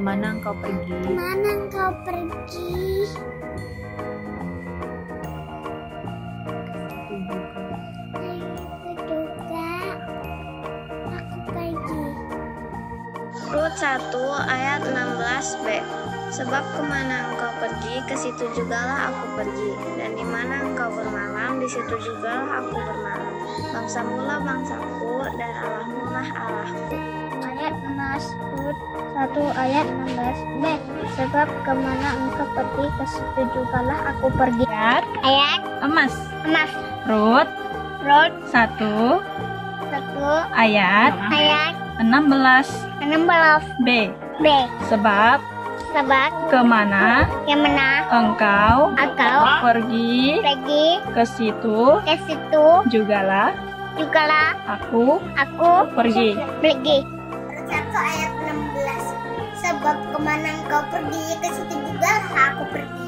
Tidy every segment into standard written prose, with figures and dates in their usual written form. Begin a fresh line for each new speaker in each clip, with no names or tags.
kemana engkau pergi?
Kemana engkau pergi? Juga aku pergi.
Rut 1 ayat 16b. Sebab kemana engkau pergi, ke situ jugalah aku pergi, dan di mana engkau bermalam, di situ jugalah aku bermalam. Bangsamu lah bangsaku, dan Allahmu lah Allahku.
Ayat 16, Rut 1 ayat 16b. Sebab kemana engkau pergi, ke situ jugalah aku pergi. Ayat
Emas.
emas.
Rut
Rut
1
1
ayat
ayat
16b.
B.
Sebab kemana
yang mana
engkau
engkau
pergi, ke situ
ke situ
jugalah
aku
pergi.
pergi. 1 ayat 16. Sebab kemana engkau pergi, ke situ juga aku pergi.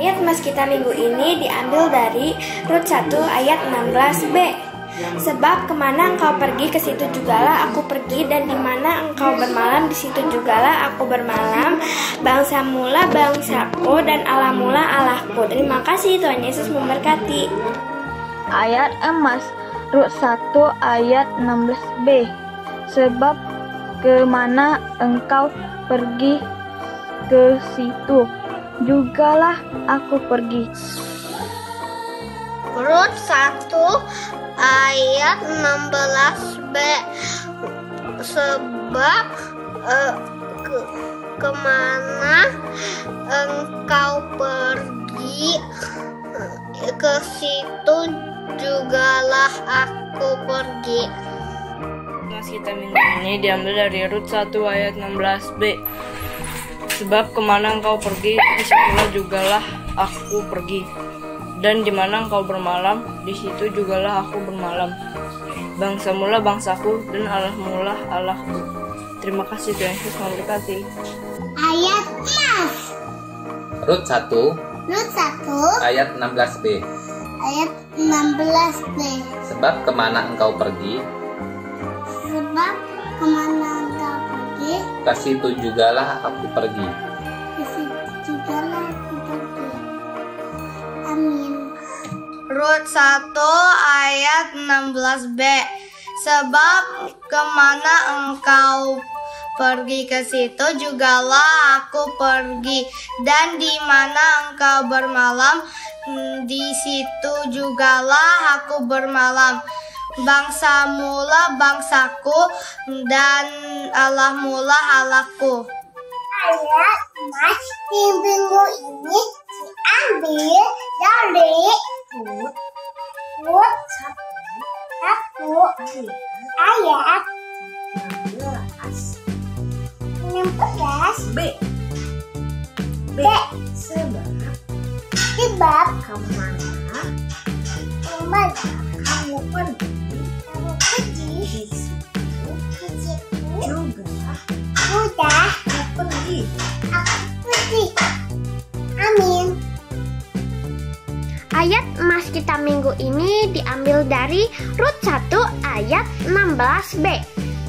Ayat emas kita minggu ini diambil dari Rut 1 ayat 16b. Sebab kemana engkau pergi, ke situ jugalah aku pergi, dan di mana engkau bermalam, di situ jugalah aku bermalam. Bangsamu lah bangsaku, dan Allahmu lah Allahku. Terima kasih, Tuhan Yesus memberkati.
Ayat emas Rut 1 ayat 16b. Sebab kemana engkau pergi, ke situ jugalah aku pergi.
Rut 1 ayat 16b. Sebab kemana engkau pergi, ke situ jugalah aku pergi.
Mas kita minggu ini diambil dari Rut 1 ayat 16b. Sebab kemana engkau pergi, di situlah jugalah aku pergi, dan di mana engkau bermalam, di situ jugalah aku bermalam. Bangsamu lah bangsaku, dan Allahmu lah Allahku. Terima kasih, Tuhan Yesus memberkati.
Ayat emas
Rut 1
Rut 1
ayat 16b.
ayat 16b.
Sebab kemana engkau pergi,
Sebab kemana engkau pergi,
ke situ jugalah aku pergi.
ke situ jugalah aku pergi. Amin. Rut 1 ayat 16b. Sebab kemana engkau pergi, ke situ jugalah aku pergi, dan di mana engkau bermalam, di situ jugalah aku bermalam. Bangsamu lah bangsaku, dan Allahmu lah Allahku. Ayat emas di minggu ini diambil dari Rut 1 ayat 16b. Sebab kemana kamu pergi, ke situ juga aku pergi. Amin. Ayat emas kita minggu ini diambil dari Rut 1 ayat 16b.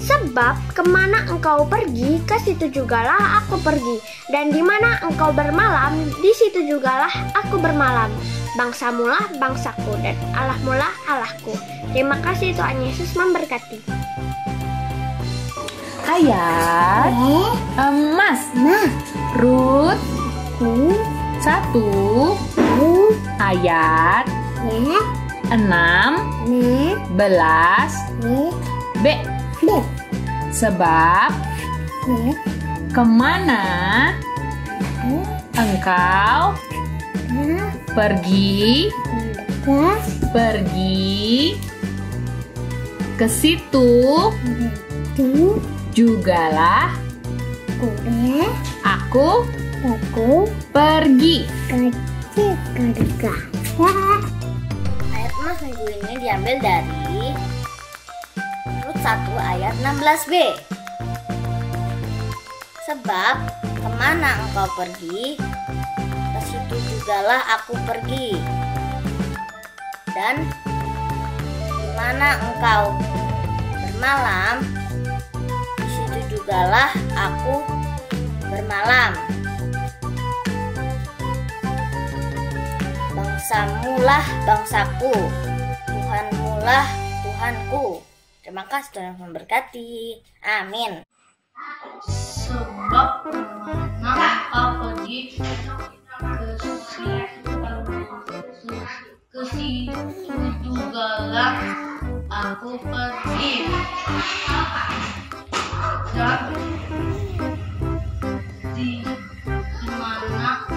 Sebab kemana engkau pergi, ke situ jugalah aku pergi, dan di mana engkau bermalam, di situ jugalah aku bermalam. Bangsamu lah bangsaku, dan Allahmu lah Allahku. Terima kasih, Tuhan Yesus memberkati.
Ayat emas Rut 1 ayat 16b. Sebab kemana engkau pergi, ke situ jugalah aku pergi.
Ayat emas minggu ini diambil dari Rut 1 ayat 16b. Sebab kemana engkau pergi, ke situ jugalah aku pergi,
Dan di mana engkau bermalam, di situ jugalah aku bermalam. Bangsamulah bangsaku, Tuhanmulah Tuhanku. Terima kasih, Tuhan memberkati. Amin.
Sebab kemana kau pergi, ke situ jugalah aku pergi. Dan di mana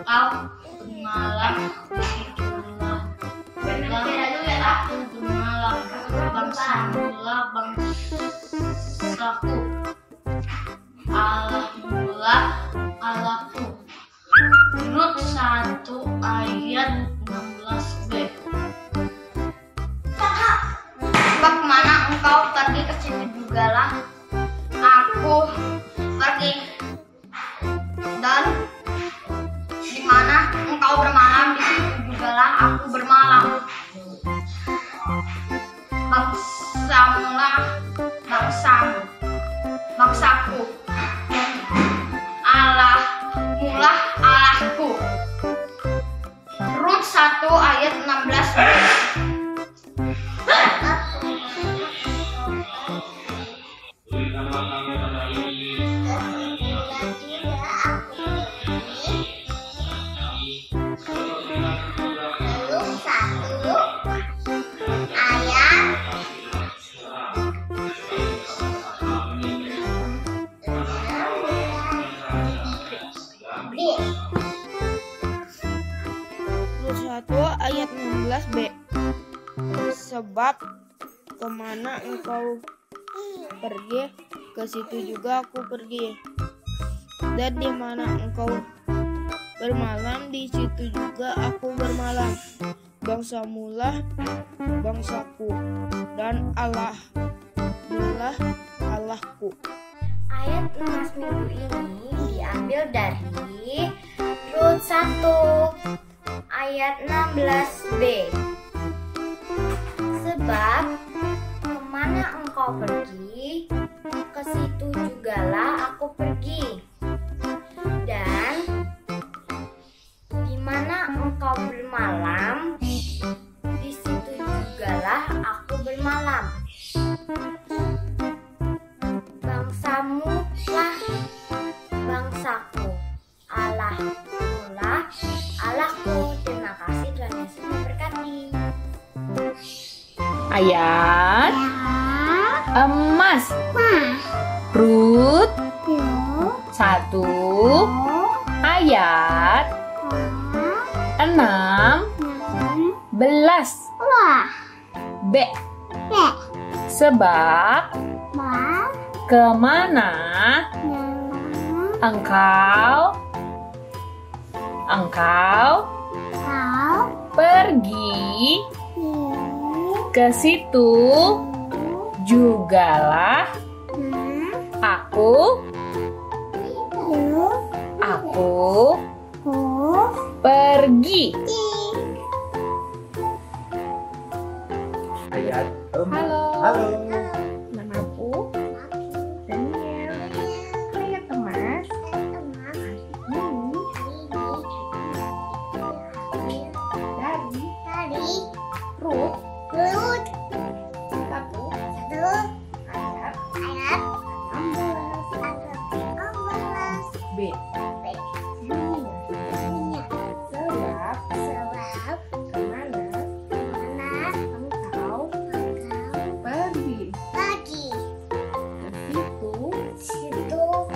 kau bermalam, di situlah aku bermalam. Bangsamulah bangsaku, Allahmulah Allahku. Rut 1 ayat 16b.
Sebab kemana engkau pergi, ke situ jugalah aku pergi. Dan di mana engkau bermalam, di situ jugalah aku bermalam. Bangsamulah bangsamu, bangsaku. Allahmulah Allahku. Rut 1 ayat 16b.
Rut 1 ayat 16b. Sebab kemana engkau pergi, ke situ juga aku pergi. Dan di mana engkau bermalam, di situ juga aku bermalam. Bangsamulah bangsaku, dan Allahmulah Allahku.
Ayat Mas minggu ini diambil dari Rut 1 ayat 16b. Sebab kemana engkau pergi, ke situ jugalah aku pergi. Dan di mana engkau bermalam, di situ jugalah aku bermalam. Bangsamulah bangsaku, Allahmulah Allahku. Terima kasih, Tuhan Yesus memberkati.
Ayat emas. Rut 1 ayat 16 B. Sebab kemana engkau pergi, ke situ jugalah aku pergi.
Ayat
Halo. Namaku Daniel. Ayat emas. Dari Rut 1 ayat 16 B. Sebab kemana engkau pergi, ke situ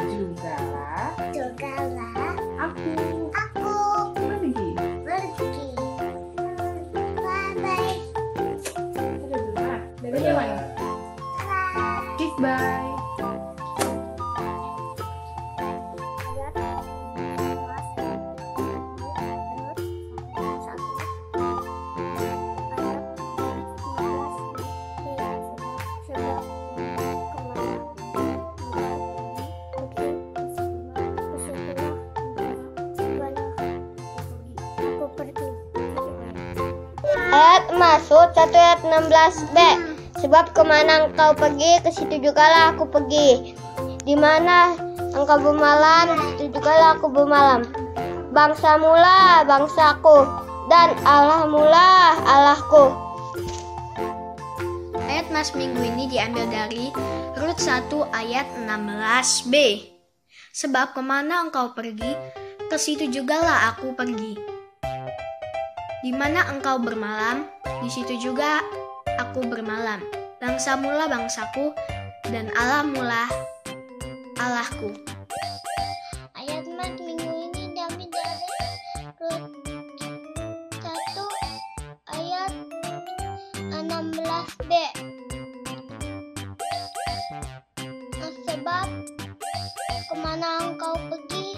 jugalah aku pergi.
Mas, Rut 1 ayat 16b. Sebab kemana engkau pergi, ke situ jugalah aku pergi. Di mana engkau bermalam, di situ jugalah aku bermalam. Bangsamu lah bangsaku, dan Allahmu lah Allahku.
Ayat Mas minggu ini diambil dari Rut 1 ayat 16b. Sebab kemana engkau pergi, ke situ jugalah aku pergi. Di mana engkau bermalam, di situ juga aku bermalam. Bangsamu lah bangsaku, dan Allahmu lah Allahku.
Ayat Mas minggu ini diambil dari Rut 1 ayat 16b. Sebab kemana engkau pergi,